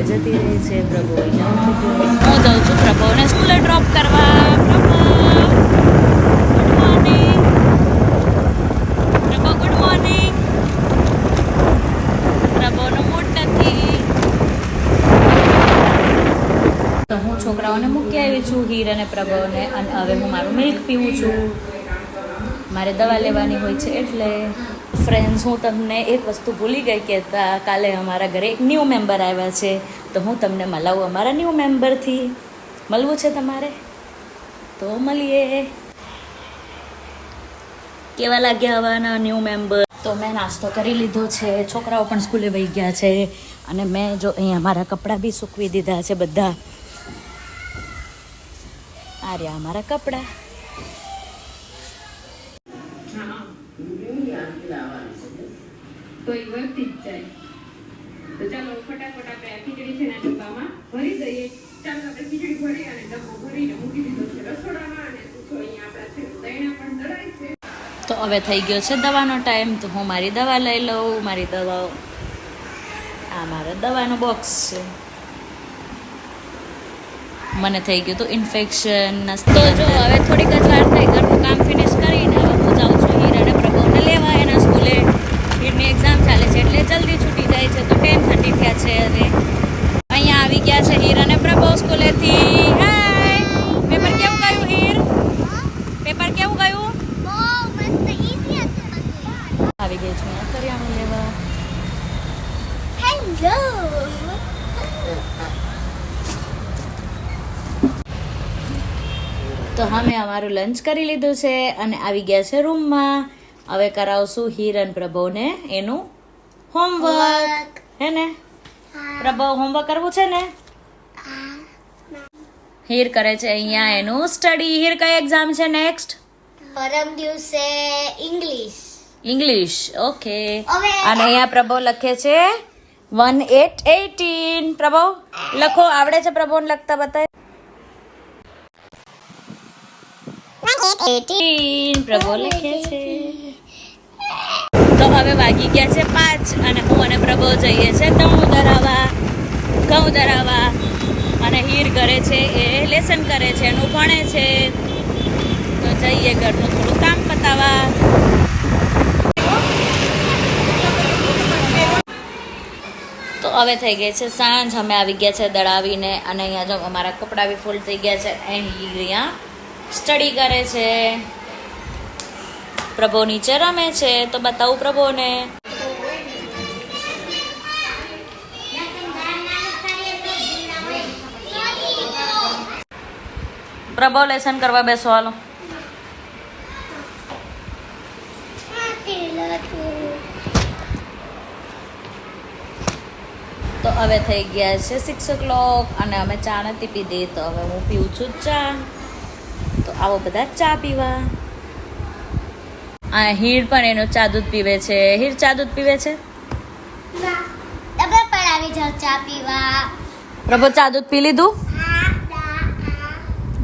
જતી રહી છે. પ્રભુ અહીંયા ઉઠી ગયો. હું જાઉં છું પ્રભુને સ્કૂલે ડ્રોપ કરવા. પ્રભુ ગુડ મોર્નિંગ. પ્રભુ ગુડ મોર્નિંગ. પ્રભુનો મૂડ નથી. તો હું છોકરાઓને મૂકી આવી છું, હીર અને પ્રભુને, અને હવે હું મારું મિલ્ક પીવું છું. મારે દવા લેવાની હોય છે એટલે. ફ્રેન્ડ્સ, હું તમને એક વસ્તુ ભૂલી ગઈ કહેતા. કાલે અમારા ઘરે એક ન્યૂ મેમ્બર આવ્યા છે, તો હું તમને મળાવું અમારા ન્યૂ મેમ્બરથી. મળવું છે તમારે? તો મળીએ. કેવા લાગ્યા આવવાના ન્યૂ મેમ્બર? તો મેં નાસ્તો કરી લીધો છે, છોકરાઓ પણ સ્કૂલે વહી ગયા છે, અને મેં જો અહીંયા મારા કપડાં બી સૂકવી દીધા છે બધા. આ રહ્યા અમારા કપડાં. તો એ વર્તી જ જાય. તો ચાલો ફટાફટ આપણે આ ખીચડી છે ને ડબ્બામાં ભરી દઈએ. ચાલો આપણે ખીચડી ભરી અને ડબ્બો ભરીને મૂકી દીધો છે રસોડામાં. અને તો અહીંયા આપણા છે દહીંના પણ દળાય છે. તો હવે થઈ ગયો છે દવાનો ટાઈમ, તો હું મારી દવા લઈ લઉં. મારી દવાઓ, આ મારા દવાનો બોક્સ છે. મને થઈ ગયું હતું ઇન્ફેક્શન. તો જો હવે થોડીક જ વાર થઈ, ઘરનું કામ ફિનિશ કરીને હવે હું જાઉં છું હીર અને પ્રભુને લેવા એના સ્કૂલે. હીરની એક્ઝામ ચાલે છે એટલે જલ્દી છૂટી જાય છે, તો 10:30 થયા છે. અને અહીંયા આવી ગયા છે હીર અને પ્રભુ સ્કૂલેથી. હાય, પેપર કેવું ગયું હીર? પેપર કેવું ગયું? આવી ગઈ છું અહીંયા કરિયાણું લેવા. તો અમે અમારું લંચ કરી લીધું છે અને આવી ગયા છે રૂમમાં. હવે કરાવશું હિરન પ્રભુને એનું હોમવર્ક. હે ને પ્રભુ, હોમવર્ક કરવું છે ને? હીર કરે છે અહીંયા એનું સ્ટડી. હીર કઈ એક્ઝામ છે નેક્સ્ટ? પરમ દિવસે ઇંગ્લિશ. ઓકે. અને અહીંયા પ્રભુ લખે છે 1-8-18. પ્રભુ લખો. આવડે છે પ્રભુને લખતા? બતાય. 18 પ્રભુ લખે છે. તો હવે વાગી ગયા છે 5 અને હું અને પ્રભુ જઈએ છે ઘઉં ધરાવવા. અને હીર કરે છે એ લેસન કરે છે, એનું ભણે છે. તો જઈએ ઘરનું થોડું કામ પતાવવા. તો હવે થઈ ગઈ છે સાંજ. અમે આવી ગયા છે દળાવીને, અને અહીંયા જો અમારા કપડાં બી ફૂલ થઈ ગયા છે. અહીંયા સ્ટડી કરે છે. પ્રભુ નીચે રમે છે, તો બતાવું પ્રભુને. પ્રભુ લેસન કરવા બેસો, હાલો. તો હવે થઈ ગયા છે 6 o'clock અને અમે ચા નથી પીધી, તો હવે હું પીવું છું ચા. તો આવો બધા ચા પીવા. આ હીર પણ એનો ચા દૂધ પીવે છે. હીર ચા દૂધ પીવે છે? તમે પણ આવી જાઓ ચા પીવા. પ્રભુ ચા દૂધ પી લીધું?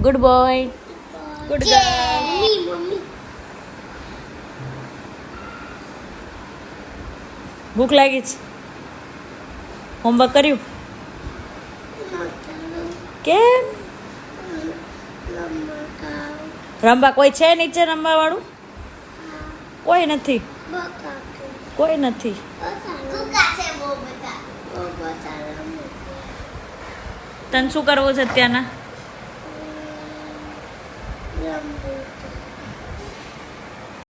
Good boy, good girl. Mummy ભૂખ લાગી છે? હોમવર્ક કર્યું? કેમ? રમવા કોઈ છે નીચે રમવા વાળું? કોઈ નથી. કોઈ નથી. તને શું કરવું છે અત્યારના?